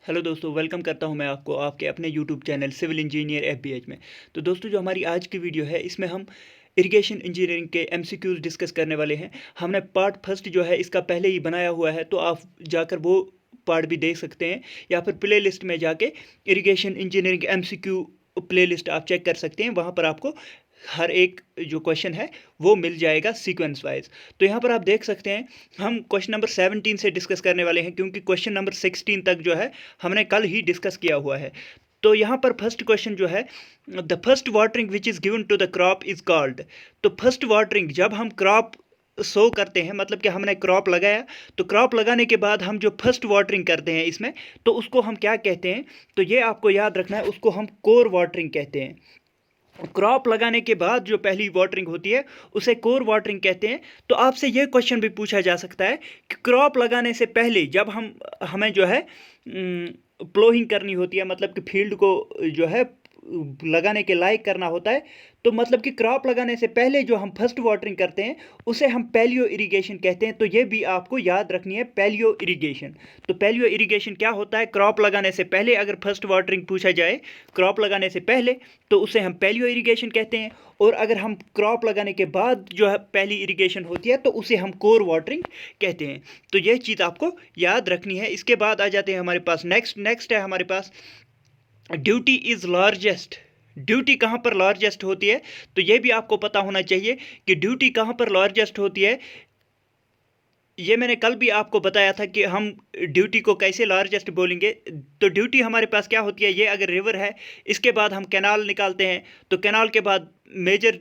Hello दोस्तों, welcome करता हूं मैं आपको आपके अपने यूट्यूब चैनल सिविल इंजीनियर एफबीएच में। तो दोस्तों, जो हमारी आज की वीडियो है इसमें हम इरिगेशन इंजीनियरिंग के एमसीक्यूज डिस्कस करने वाले हैं। हमने पार्ट फर्स्ट जो है इसका पहले ही बनाया हुआ है, तो आप जाकर वो पार्ट भी देख सकते हैं, या फिर प्ले लिस्ट में जाके irrigation engineering MCQ play list आप चेक कर सकते हैं। वहाँ पर आपको हर एक जो क्वेश्चन है वो मिल जाएगा सीक्वेंस वाइज। तो यहाँ पर आप देख सकते हैं हम क्वेश्चन नंबर 17 से डिस्कस करने वाले हैं, क्योंकि क्वेश्चन नंबर 16 तक जो है हमने कल ही डिस्कस किया हुआ है। तो यहाँ पर फर्स्ट क्वेश्चन जो है, the first watering which is given to the crop is called. तो फर्स्ट वाटरिंग जब हम क्रॉप सो करते हैं, मतलब कि हमने क्रॉप लगाया, तो क्रॉप लगाने के बाद हम जो फर्स्ट वाटरिंग करते हैं इसमें, तो उसको हम क्या कहते हैं? तो ये आपको याद रखना है, उसको हम कोर वाटरिंग कहते हैं। क्रॉप लगाने के बाद जो पहली वाटरिंग होती है उसे कोर वाटरिंग कहते हैं। तो आपसे यह क्वेश्चन भी पूछा जा सकता है कि क्रॉप लगाने से पहले जब हमें जो है प्लोइंग करनी होती है, मतलब कि फील्ड को जो है लगाने के लायक करना होता है, तो मतलब कि क्रॉप लगाने से पहले जो हम फर्स्ट वाटरिंग करते हैं उसे हम पैलियो इरिगेशन कहते हैं। तो ये भी आपको याद रखनी है, पैलियो इरिगेशन। तो पैलियो इरिगेशन क्या होता है? क्रॉप लगाने से पहले अगर फर्स्ट वाटरिंग पूछा जाए क्रॉप लगाने से पहले, तो उसे हम पैलियो इरिगेशन कहते हैं। और अगर हम क्रॉप लगाने के बाद जो है पहली इरिगेशन होती है, तो उसे हम कोर वाटरिंग कहते हैं। तो यह चीज़ आपको याद रखनी है। इसके बाद आ जाते हैं हमारे पास नेक्स्ट है हमारे पास, ड्यूटी इज़ लार्जेस्ट। ड्यूटी कहाँ पर लार्जेस्ट होती है? तो ये भी आपको पता होना चाहिए कि ड्यूटी कहाँ पर लार्जेस्ट होती है। ये मैंने कल भी आपको बताया था कि हम ड्यूटी को कैसे लार्जेस्ट बोलेंगे। तो ड्यूटी हमारे पास क्या होती है? ये अगर रिवर है, इसके बाद हम कैनाल निकालते हैं, तो कैनाल के बाद मेजर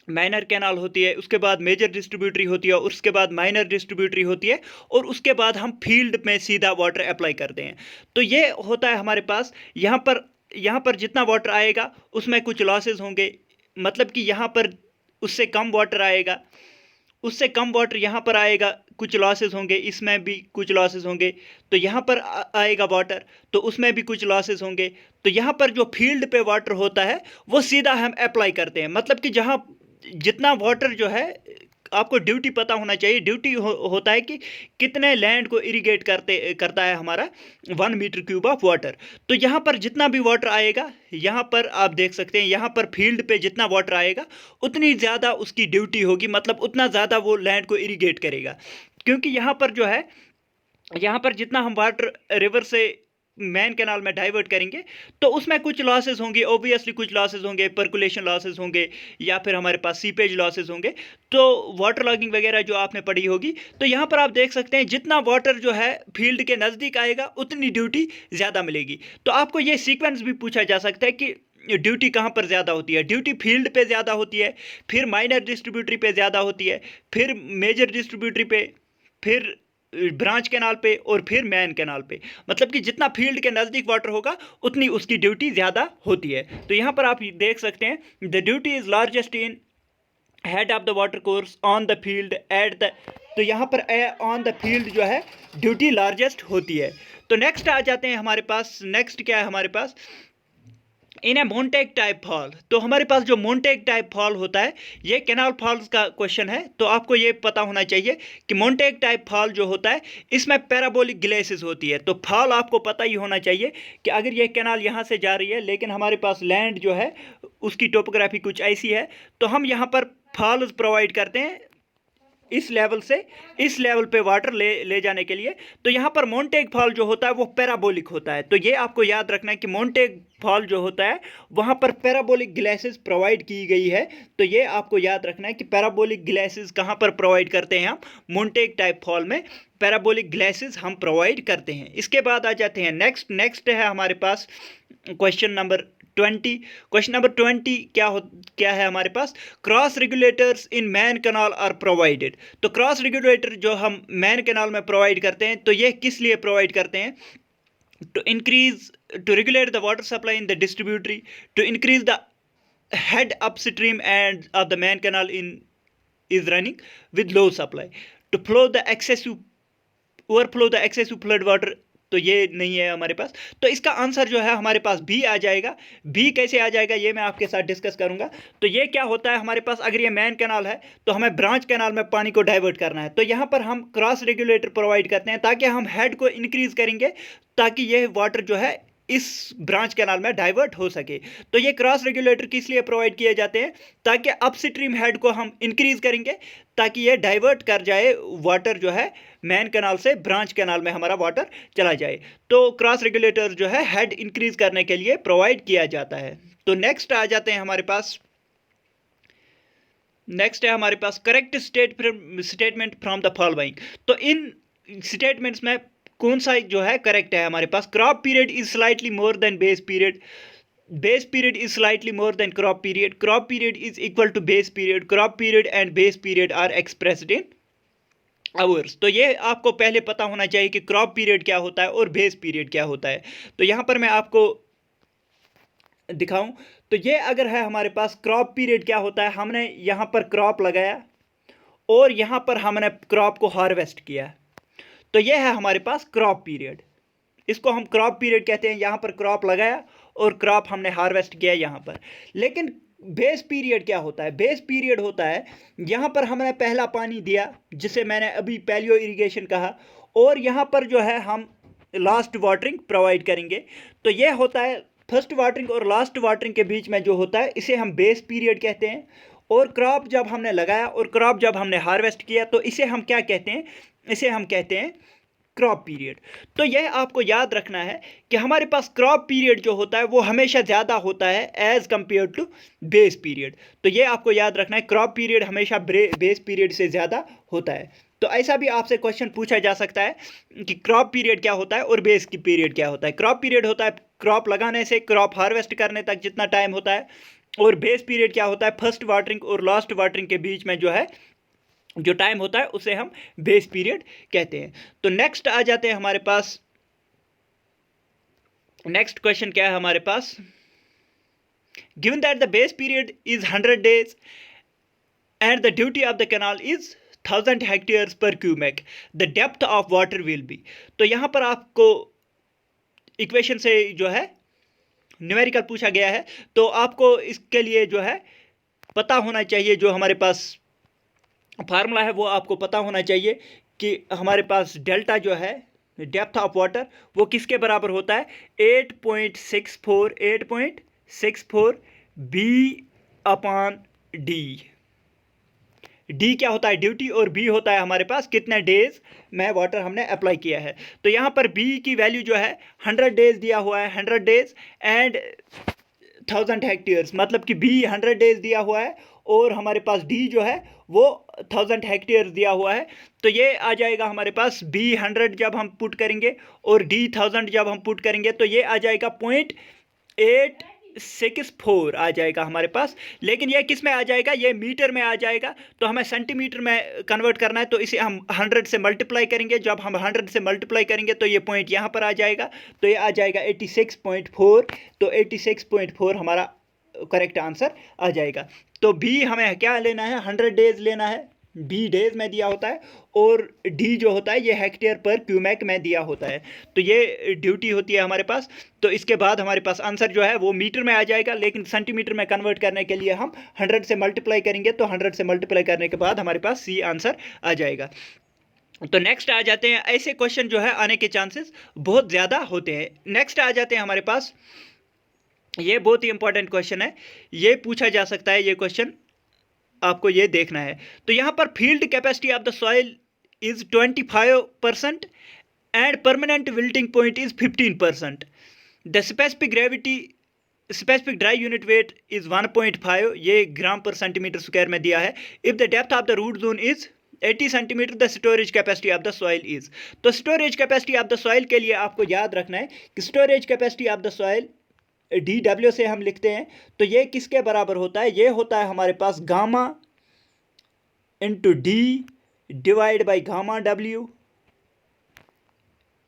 माइनर कैनाल होती है, उसके बाद मेजर डिस्ट्रीब्यूटरी होती है, उसके बाद माइनर डिस्ट्रीब्यूटरी होती है, और उसके बाद हम फील्ड में सीधा वाटर अप्लाई करते हैं। तो ये होता है हमारे पास। यहाँ पर जितना वाटर आएगा उसमें कुछ लॉसेस होंगे, मतलब कि यहाँ पर उससे कम वाटर आएगा, उससे कम वाटर यहाँ पर आएगा, कुछ लॉसेस होंगे, इसमें भी कुछ लॉसेस होंगे। तो यहाँ पर आएगा वाटर, तो उसमें भी कुछ लॉसेस होंगे। तो यहाँ पर जो फील्ड पे वाटर होता है वो सीधा हम अप्लाई करते हैं, मतलब कि जहाँ जितना वाटर जो है, आपको ड्यूटी पता होना चाहिए। ड्यूटी होता है कि कितने लैंड को इरिगेट करता है हमारा 1 मीटर क्यूब ऑफ वाटर। तो यहाँ पर जितना भी वाटर आएगा, यहाँ पर आप देख सकते हैं, यहाँ पर फील्ड पे जितना वाटर आएगा उतनी ज़्यादा उसकी ड्यूटी होगी, मतलब उतना ज़्यादा वो लैंड को इरिगेट करेगा। क्योंकि यहाँ पर जो है, यहाँ पर जितना हम वाटर रिवर से मेन कैनाल में डाइवर्ट करेंगे, तो उसमें कुछ लॉसेस होंगे, ऑब्वियसली कुछ लॉसेस होंगे, पर्कुलेशन लॉसेस होंगे, या फिर हमारे पास सीपेज लॉसेस होंगे, तो वाटर लॉगिंग वगैरह जो आपने पढ़ी होगी। तो यहाँ पर आप देख सकते हैं जितना वाटर जो है फील्ड के नज़दीक आएगा उतनी ड्यूटी ज़्यादा मिलेगी। तो आपको ये सीक्वेंस भी पूछा जा सकता है कि ड्यूटी कहाँ पर ज़्यादा होती है। ड्यूटी फील्ड पे ज़्यादा होती है, फिर माइनर डिस्ट्रीब्यूटरी पे ज़्यादा होती है, फिर मेजर डिस्ट्रीब्यूटरी पे, फिर ब्रांच कैनाल पे, और फिर मैन कैनाल पे। मतलब कि जितना फील्ड के नज़दीक वाटर होगा उतनी उसकी ड्यूटी ज़्यादा होती है। तो यहाँ पर आप देख सकते हैं, the duty is largest in head of the water course on the field at the. तो यहाँ पर ऑन द फील्ड जो है ड्यूटी लार्जेस्ट होती है। तो नेक्स्ट आ जाते हैं हमारे पास, नेक्स्ट क्या है हमारे पास, इन ए मोन्टेक टाइप फॉल। तो हमारे पास जो मोन्टेक टाइप फॉल होता है, ये कैनाल फॉल्स का क्वेश्चन है। तो आपको ये पता होना चाहिए कि मोन्टेक टाइप फॉल जो होता है इसमें पैराबोलिक ग्लेसिस होती है। तो फॉल आपको पता ही होना चाहिए कि अगर ये कैनाल यहाँ से जा रही है, लेकिन हमारे पास लैंड जो है उसकी टोपोग्राफी कुछ ऐसी है, तो हम यहाँ पर फॉल्स प्रोवाइड करते हैं इस लेवल से इस लेवल पे वाटर ले जाने के लिए। तो यहाँ पर मोन्टेक फॉल जो होता है वो पैराबोलिक होता है। तो ये आपको याद रखना है कि मोन्टेक फॉल जो होता है वहाँ पर पैराबोलिक ग्लेसेस प्रोवाइड की गई है। तो ये आपको याद रखना है कि पैराबोलिक ग्लेसेस कहाँ पर प्रोवाइड करते हैं हम, मोन्टेक टाइप फॉल में पैराबोलिक ग्लेसेस हम प्रोवाइड करते हैं। इसके बाद आ जाते हैं नेक्स्ट है हमारे पास क्वेश्चन नंबर 20। क्वेश्चन नंबर 20 क्या है हमारे पास, cross regulators in main canal are provided. तो क्रॉस रेगुलेटर जो हम मैन कैनाल में प्रोवाइड करते हैं, तो ये किस लिए प्रोवाइड करते हैं? To regulate the water supply in the distributary, to increase the head upstream and of the main canal is running with low supply, to overflow the excessive flood water तो ये नहीं है हमारे पास। तो इसका आंसर जो है हमारे पास बी आ जाएगा। बी कैसे आ जाएगा ये मैं आपके साथ डिस्कस करूंगा। तो ये क्या होता है हमारे पास, अगर ये मेन कैनाल है तो हमें ब्रांच कैनाल में पानी को डाइवर्ट करना है, तो यहाँ पर हम क्रॉस रेगुलेटर प्रोवाइड करते हैं ताकि हम हेड को इंक्रीज करेंगे ताकि यह वाटर जो है इस ब्रांच कैनाल में डाइवर्ट हो सके। तो ये क्रॉस रेगुलेटर किस लिए प्रोवाइड किए जाते हैं, ताकि अपस्ट्रीम हेड को हम इंक्रीज करेंगे ताकि ये डाइवर्ट कर जाए वाटर जो है मेन कैनाल से ब्रांच कैनाल में हमारा वाटर चला जाए। तो क्रॉस रेगुलेटर जो है हेड इंक्रीज करने के लिए प्रोवाइड किया जाता है। तो नेक्स्ट आ जाते हैं हमारे पास, नेक्स्ट है हमारे पास correct statement from the following. तो इन स्टेटमेंट्स में कौन सा जो है करेक्ट है हमारे पास, crop period is slightly more than base period, base period is slightly more than crop period is equal to base period, crop period and base period are expressed in hours. तो ये आपको पहले पता होना चाहिए कि क्रॉप पीरियड क्या होता है और बेस पीरियड क्या होता है। तो यहाँ पर मैं आपको दिखाऊं, तो ये अगर है हमारे पास क्रॉप पीरियड क्या होता है, हमने यहाँ पर क्रॉप लगाया और यहाँ पर हमने क्रॉप को हार्वेस्ट किया, तो ये है हमारे पास क्रॉप पीरियड। इसको हम क्रॉप पीरियड कहते हैं। यहाँ पर क्रॉप लगाया और क्रॉप हमने हार्वेस्ट किया यहाँ पर। लेकिन बेस पीरियड क्या होता है, बेस पीरियड होता है यहाँ पर हमने पहला पानी दिया जिसे मैंने अभी पैलियो इरिगेशन कहा, और यहाँ पर जो है हम लास्ट वाटरिंग प्रोवाइड करेंगे। तो ये होता है फर्स्ट वाटरिंग और लास्ट वाटरिंग के बीच में जो होता है इसे हम बेस पीरियड कहते हैं। और क्रॉप जब हमने लगाया और क्रॉप जब हमने हार्वेस्ट किया तो इसे हम क्या कहते हैं, इसे हम कहते हैं क्रॉप पीरियड। तो यह आपको याद रखना है कि हमारे पास क्रॉप पीरियड जो होता है वो हमेशा ज़्यादा होता है as compare to base period. तो यह आपको याद रखना है, क्रॉप पीरियड हमेशा बेस पीरियड से ज़्यादा होता है। तो ऐसा भी आपसे क्वेश्चन पूछा जा सकता है कि क्रॉप पीरियड क्या होता है और बेस की पीरियड क्या होता है। क्रॉप पीरियड होता है क्रॉप लगाने से क्रॉप हार्वेस्ट करने तक जितना टाइम होता है, और बेस पीरियड क्या होता है फर्स्ट वाटरिंग और लास्ट वाटरिंग के बीच में जो है जो टाइम होता है उसे हम बेस पीरियड कहते हैं। तो नेक्स्ट आ जाते हैं हमारे पास, नेक्स्ट क्वेश्चन क्या है हमारे पास, given that the base period is 100 days and the duty of the canal is 1000 hectares per cubic, the depth of water will be. तो यहां पर आपको इक्वेशन से जो है न्यूमेरिकल पूछा गया है, तो आपको इसके लिए जो है पता होना चाहिए, जो हमारे पास फार्मूला है वो आपको पता होना चाहिए कि हमारे पास डेल्टा जो है डेप्थ ऑफ वाटर वो किसके बराबर होता है, 8.64 बी अपॉन डी। डी क्या होता है ड्यूटी, और बी होता है हमारे पास कितने डेज में वाटर हमने अप्लाई किया है। तो यहाँ पर बी की वैल्यू जो है 100 डेज दिया हुआ है, 100 डेज एंड 1000 हेक्टेयर्स, मतलब कि बी 100 डेज दिया हुआ है और हमारे पास डी जो है वो 1000 हेक्टेयर्स दिया हुआ है। तो ये आ जाएगा हमारे पास बी 100 जब हम पुट करेंगे और डी 1000 जब हम पुट करेंगे तो ये आ जाएगा 0.864 आ जाएगा हमारे पास। लेकिन ये किस में आ जाएगा, ये मीटर में आ जाएगा, तो हमें सेंटीमीटर में कन्वर्ट करना है, तो इसे हम 100 से मल्टीप्लाई करेंगे। जब हम 100 से मल्टीप्लाई करेंगे तो ये पॉइंट यहाँ पर आ जाएगा, तो ये आ जाएगा 86.4। तो 86.4 हमारा करेक्ट आंसर आ जाएगा। तो बी हमें क्या लेना है, 100 डेज लेना है, बी डेज में दिया होता है, और डी जो होता है ये हेक्टेयर पर क्यूमेक में दिया होता है। तो ये ड्यूटी होती है हमारे पास। तो इसके बाद हमारे पास आंसर जो है वो मीटर में आ जाएगा, लेकिन सेंटीमीटर में कन्वर्ट करने के लिए हम 100 से मल्टीप्लाई करेंगे। तो 100 से मल्टीप्लाई करने के बाद हमारे पास सी आंसर आ जाएगा। तो नेक्स्ट आ जाते हैं, ऐसे क्वेश्चन जो है आने के चांसेस बहुत ज़्यादा होते हैं। नेक्स्ट आ जाते हैं हमारे पास, ये बहुत ही इंपॉर्टेंट क्वेश्चन है, ये पूछा जा सकता है, ये क्वेश्चन आपको ये देखना है। तो यहाँ पर field capacity of the soil is 25% and permanent wilting point is 15%। The specific dry unit weight is 1.5, ये ग्राम पर सेंटीमीटर स्क्वायर में दिया है। If the depth of the root zone is 80 centimetre, the storage capacity of the soil is. तो storage capacity of the soil के लिए आपको याद रखना है कि storage capacity of the soil DW से हम लिखते हैं, तो ये किसके बराबर होता है, ये होता है हमारे पास gamma into D divide by gamma W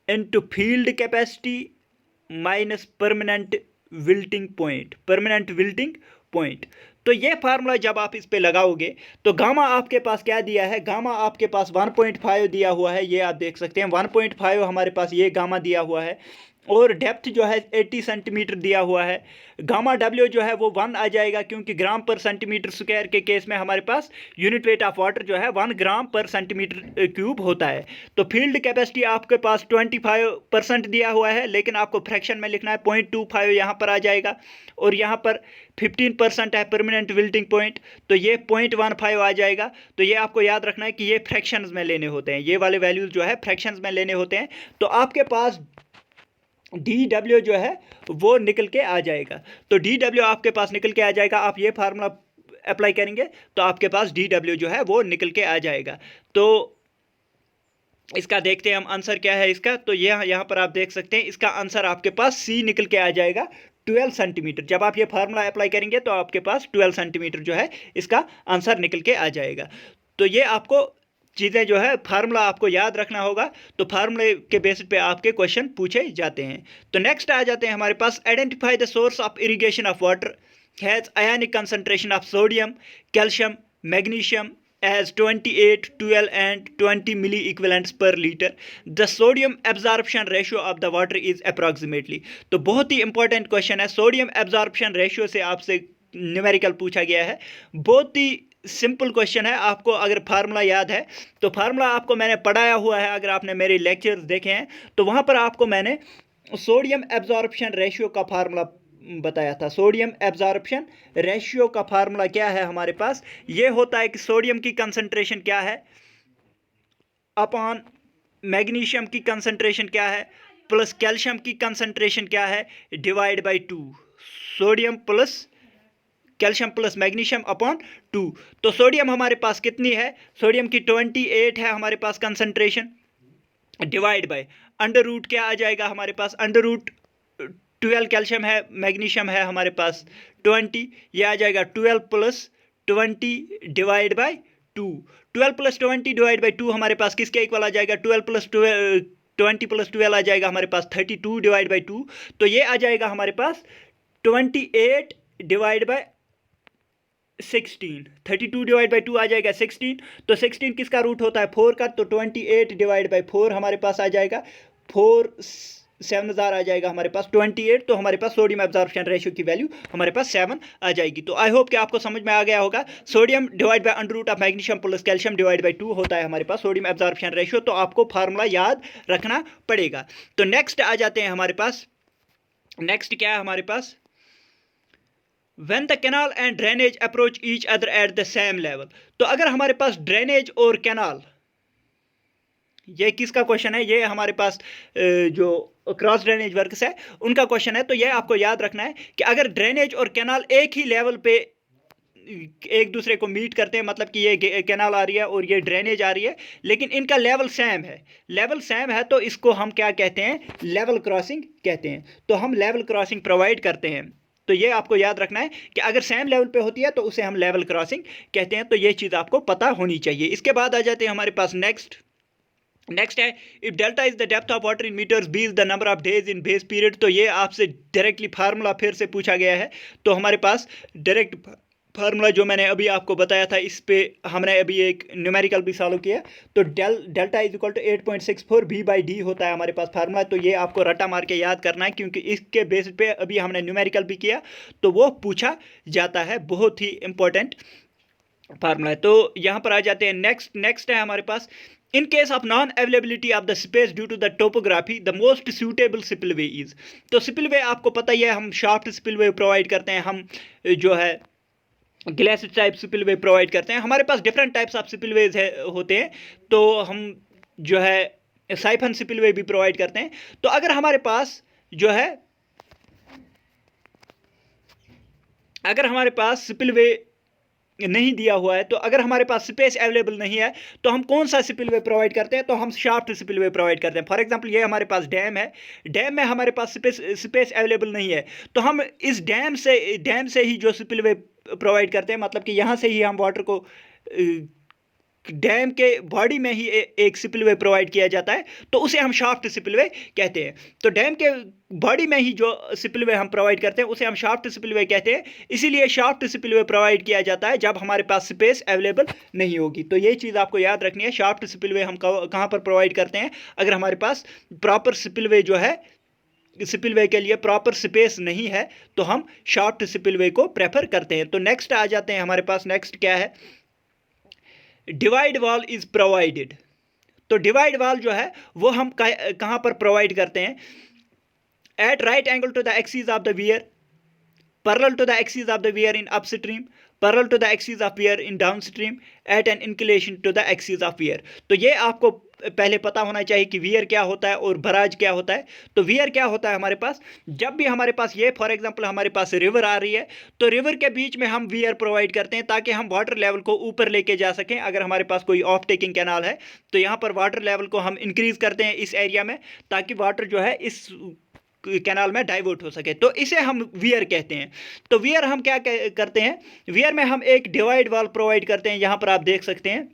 into field capacity minus permanent wilting point, permanent wilting point. तो ये फार्मूला जब आप इस पे लगाओगे तो गामा आपके पास क्या दिया है, गामा आपके पास 1.5 दिया हुआ है, ये आप देख सकते हैं 1.5 हमारे पास ये गामा दिया हुआ है, और डेप्थ जो है 80 सेंटीमीटर दिया हुआ है। गामा डब्ल्यू जो है वो 1 आ जाएगा, क्योंकि ग्राम पर सेंटीमीटर स्क्वायर के केस में हमारे पास यूनिट वेट ऑफ वाटर जो है 1 ग्राम पर सेंटीमीटर क्यूब होता है। तो फील्ड कैपेसिटी आपके पास 25% दिया हुआ है, लेकिन आपको फ्रैक्शन में लिखना है 0.25 यहाँ पर आ जाएगा, और यहाँ पर 15% है परमानेंट विल्टिंग पॉइंट, तो ये 0.15 आ जाएगा। तो ये आपको याद रखना है कि ये फ्रैक्शंस में लेने होते हैं, ये वाले वैल्यूज जो है फ्रैक्शंस में लेने होते हैं। तो आपके पास DW जो है वो निकल के आ जाएगा। तो DW आपके पास निकल के आ जाएगा, आप ये फार्मूला अप्लाई करेंगे तो आपके पास DW जो है वो निकल के आ जाएगा। तो इसका देखते हैं हम आंसर क्या है इसका। तो यहाँ पर आप देख सकते हैं इसका आंसर आपके पास C निकल के आ जाएगा, 12 सेंटीमीटर। जब आप ये फार्मूला अप्लाई करेंगे तो आपके पास 12 सेंटीमीटर जो है इसका आंसर निकल के आ जाएगा। तो ये आपको चीज़ें जो है फार्मूला आपको याद रखना होगा, तो फार्मूले के बेसिस पे आपके क्वेश्चन पूछे जाते हैं। तो नेक्स्ट आ जाते हैं हमारे पास, identify the source of irrigation of water has ionic concentration of sodium, calcium, magnesium as 28, 12 and 20 milli equivalents per liter. The sodium absorption ratio of the water is approximately. तो बहुत ही इंपॉर्टेंट क्वेश्चन है, sodium absorption ratio से आपसे numerical पूछा गया है। बहुत ही simple question है, आपको अगर फार्मूला याद है तो फार्मूला आपको मैंने पढ़ाया हुआ है, अगर आपने मेरे लेक्चर्स देखे हैं तो वहाँ पर आपको मैंने सोडियम एब्जॉर्प्शन रेशियो का फार्मूला बताया था। सोडियम एब्जॉर्प्शन रेशियो का फार्मूला क्या है हमारे पास, ये होता है कि सोडियम की कंसंट्रेशन क्या है अपॉन मैग्नीशियम की कंसंट्रेशन क्या है प्लस कैल्शियम की कंसंट्रेशन क्या है divide by 2, sodium plus calcium plus magnesium upon 2। तो सोडियम हमारे पास कितनी है, सोडियम की 28 है हमारे पास concentration, divide by under root क्या आ जाएगा हमारे पास, अंडर रूट 12 कैल्शियम है, मैग्नीशियम है हमारे पास 20, ये आ जाएगा 12 प्लस 20 डिवाइड बाय 2। 12 प्लस 20 डिवाइड बाय 2 हमारे पास किसके इक्वल आ जाएगा, 12 प्लस 20 प्लस 12 आ जाएगा हमारे पास 32 डिवाइड बाय 2। तो ये आ जाएगा हमारे पास 28 डिवाइड बाय 16, 32 डिवाइड बाई 2 आ जाएगा 16। तो 16 किसका रूट होता है 4 का, तो 28 डिवाइड बाई 4 हमारे पास आ जाएगा 4 7000 आ जाएगा हमारे पास 28। तो हमारे पास सोडियम एब्जॉर्प्शन रेशियो की वैल्यू हमारे पास 7 आ जाएगी। तो आई होप कि आपको समझ में आ गया होगा, sodium divide by under root of magnesium plus calcium divide by 2 होता है हमारे पास सोडियम एब्जॉर्प्शन रेशियो। तो आपको फार्मूला याद रखना पड़ेगा। तो नेक्स्ट आ जाते हैं हमारे पास, नेक्स्ट क्या है हमारे पास, When the canal and drainage approach each other at the same level। तो अगर हमारे पास ड्रेनेज और कैनाल, ये किसका क्वेश्चन है, ये हमारे पास जो क्रॉस ड्रेनेज वर्क्स है उनका क्वेश्चन है। तो ये आपको याद रखना है कि अगर ड्रेनेज और कैनाल एक ही लेवल पे एक दूसरे को मीट करते हैं, मतलब कि ये कैनाल आ रही है और ये ड्रेनेज आ रही है, लेकिन इनका लेवल सेम है, लेवल सेम है, तो इसको हम क्या कहते हैं, लेवल क्रॉसिंग कहते हैं। तो हम लेवल क्रॉसिंग प्रोवाइड करते हैं। तो ये आपको याद रखना है कि अगर सेम लेवल पे होती है तो उसे हम लेवल क्रॉसिंग कहते हैं। तो ये चीज़ आपको पता होनी चाहिए। इसके बाद आ जाते हैं हमारे पास नेक्स्ट है, if delta is the depth of water in metres, B is the number of days in base period. तो ये आपसे डायरेक्टली फार्मूला फिर से पूछा गया है। तो हमारे पास डायरेक्ट फार्मूला जो मैंने अभी आपको बताया था, इस पे हमने अभी एक न्यूमेरिकल भी सॉल्व किया। तो delta is equal to 8.64 v by D होता है हमारे पास फार्मूला। तो ये आपको रटा मार के याद करना है, क्योंकि इसके बेसिस पे अभी हमने न्यूमेरिकल भी किया तो वो पूछा जाता है, बहुत ही इंपॉर्टेंट फार्मूला है। तो यहाँ पर आ जाते हैं नेक्स्ट है हमारे पास, in case of non availability of the space due to the topography the most suitable spillway is. तो स्पिलवे आपको पता ही है, हम शाफ्ट स्पिलवे प्रोवाइड करते हैं, हम जो है ग्लास टाइप स्पिलवे प्रोवाइड करते हैं। हमारे पास डिफरेंट टाइप्स ऑफ स्पिलवेज होते हैं, तो हम जो है साइफन स्पिलवे भी प्रोवाइड करते हैं। तो अगर हमारे पास जो है, अगर हमारे पास स्पिलवे नहीं दिया हुआ है, तो अगर हमारे पास स्पेस अवेलेबल नहीं है तो हम कौन सा स्पिलवे प्रोवाइड करते हैं, तो हम शाफ्ट स्पिलवे प्रोवाइड करते हैं। फॉर एग्जांपल ये हमारे पास डैम है, डैम में हमारे पास स्पेस अवेलेबल नहीं है, तो हम इस डैम से ही जो स्पिलवे प्रोवाइड करते हैं, मतलब कि यहाँ से ही हम वाटर को डैम के बॉडी में ही एक स्पिलवे प्रोवाइड किया जाता है तो उसे हम शाफ्ट स्पिलवे कहते हैं। तो डैम के बॉडी में ही जो स्पिलवे हम प्रोवाइड करते हैं उसे हम शाफ्ट स्पिलवे कहते हैं। इसीलिए शाफ्ट स्पिलवे प्रोवाइड किया जाता है जब हमारे पास स्पेस अवेलेबल नहीं होगी। तो ये चीज़ आपको याद रखनी है, शाफ्ट स्पिलवे हम कहाँ पर प्रोवाइड करते हैं, अगर हमारे पास प्रॉपर स्पिलवे जो है, स्पिलवे के लिए प्रॉपर स्पेस नहीं है तो हम शाफ्ट स्पिलवे को प्रेफर करते हैं। तो नेक्स्ट आ जाते हैं हमारे पास, नेक्स्ट क्या है, डिवाइड वॉल इज प्रोवाइडेड। तो डिवाइड वॉल जो है वो हम कहाँ पर प्रोवाइड करते हैं, at right angle to the axis of the weir, parallel to the axis of the weir in upstream, parallel to the axis of weir in downstream, at an inclination to the axis of weir। तो ये आपको पहले पता होना चाहिए कि wear क्या होता है और बराज क्या होता है। तो वियर क्या होता है हमारे पास, जब भी हमारे पास ये फॉर एग्जांपल हमारे पास रिवर आ रही है तो रिवर के बीच में हम वियर प्रोवाइड करते हैं ताकि हम वाटर लेवल को ऊपर लेके जा सकें। अगर हमारे पास कोई ऑफ टेकिंग कैनाल है तो यहाँ पर वाटर लेवल को हम इंक्रीज करते हैं इस एरिया में ताकि वाटर जो है इस कैनाल में डाइवर्ट हो सके, तो इसे हम वियर कहते हैं। तो वियर हम क्या करते हैं, वियर में हम एक डिवाइड वॉल प्रोवाइड करते हैं। यहाँ पर आप देख सकते हैं,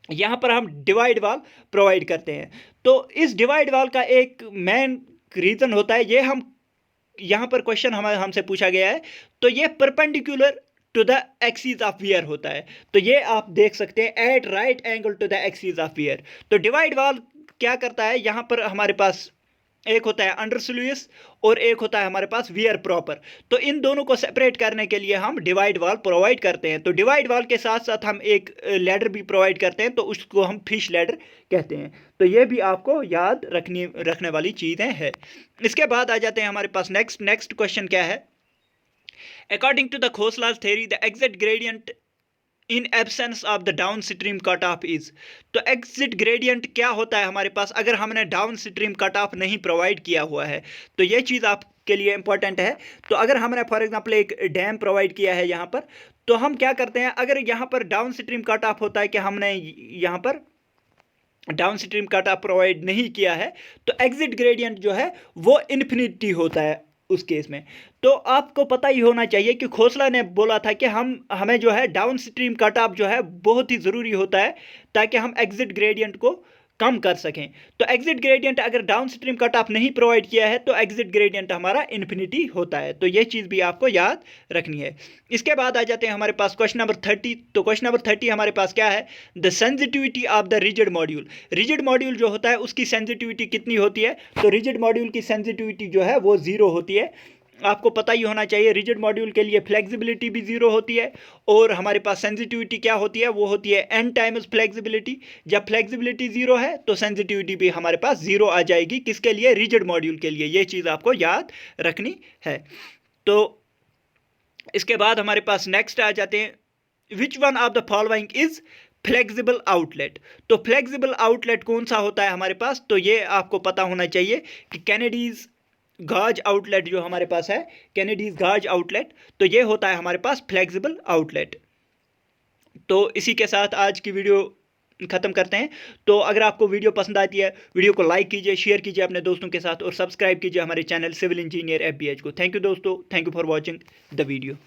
यहाँ पर हम डिवाइड वॉल प्रोवाइड करते हैं। तो इस डिवाइड वॉल का एक मेन रीज़न होता है, ये हम यहाँ पर क्वेश्चन हमसे पूछा गया है, तो ये perpendicular to the axis of weir होता है। तो ये आप देख सकते हैं, at right angle to the axis of weir. तो डिवाइड वॉल क्या करता है, यहाँ पर हमारे पास एक होता है अंडर स्लूइस और एक होता है हमारे पास वियर प्रॉपर। तो इन दोनों को सेपरेट करने के लिए हम डिवाइड वॉल प्रोवाइड करते हैं। तो डिवाइड वॉल के साथ साथ हम एक लैडर भी प्रोवाइड करते हैं, तो उसको हम फिश लैडर कहते हैं। तो ये भी आपको याद रखने वाली चीज़ें हैं। इसके बाद आ जाते हैं हमारे पास नेक्स्ट क्वेश्चन क्या है, according to the Khosla's theory the exact gradient in absence of the downstream cut off is. तो एग्जिट ग्रेडियंट क्या होता है हमारे पास अगर हमने डाउन स्ट्रीम कट ऑफ नहीं प्रोवाइड किया हुआ है। तो ये चीज़ आपके लिए इंपॉर्टेंट है। तो अगर हमने फॉर एग्जांपल एक डैम प्रोवाइड किया है यहाँ पर, तो हम क्या करते हैं, अगर यहाँ पर डाउन स्ट्रीम कट ऑफ होता है कि हमने यहाँ पर down stream cut of provide नहीं किया है तो एग्जिट ग्रेडियंट जो है वो इन्फिनिटी होता है उस केस में। तो आपको पता ही होना चाहिए कि खोसला ने बोला था कि हमें जो है डाउन स्ट्रीम कट ऑफ जो है बहुत ही ज़रूरी होता है ताकि हम एग्जिट ग्रेडियंट को कम कर सकें। तो एग्जिट ग्रेडियंट अगर डाउन स्ट्रीम कट ऑफ नहीं प्रोवाइड किया है तो एग्जिट ग्रेडियंट हमारा इन्फिनिटी होता है। तो ये चीज़ भी आपको याद रखनी है। इसके बाद आ जाते हैं हमारे पास क्वेश्चन नंबर 30। तो क्वेश्चन नंबर 30 हमारे पास क्या है, the sensitivity of the rigid module. Rigid module जो होता है उसकी सेंसिटिविटी कितनी होती है, तो रिजिड मॉड्यूल की सेंसिटिविटी जो है वो 0 होती है। आपको पता ही होना चाहिए रिजिड मॉड्यूल के लिए फ्लेक्सिबिलिटी भी 0 होती है और हमारे पास सेंसिटिविटी क्या होती है, वो होती है n टाइम्स फ्लेक्सिबिलिटी। जब फ्लेक्सिबिलिटी 0 है तो सेंसिटिविटी भी हमारे पास 0 आ जाएगी, किसके लिए, रिजिड मॉड्यूल के लिए। ये चीज़ आपको याद रखनी है। तो इसके बाद हमारे पास नेक्स्ट आ जाते हैं, which one of the following is flexible outlet. तो फ्लेक्सिबल आउटलेट कौन सा होता है हमारे पास, तो ये आपको पता होना चाहिए कि कैनेडीज गाज आउटलेट जो हमारे पास है, कैनेडीज गाज आउटलेट, तो ये होता है हमारे पास फ्लेक्सिबल आउटलेट। तो इसी के साथ आज की वीडियो ख़त्म करते हैं। तो अगर आपको वीडियो पसंद आती है, वीडियो को लाइक कीजिए, शेयर कीजिए अपने दोस्तों के साथ और सब्सक्राइब कीजिए हमारे चैनल सिविल इंजीनियर FBH को। थैंक यू दोस्तों, thank you for watching the video.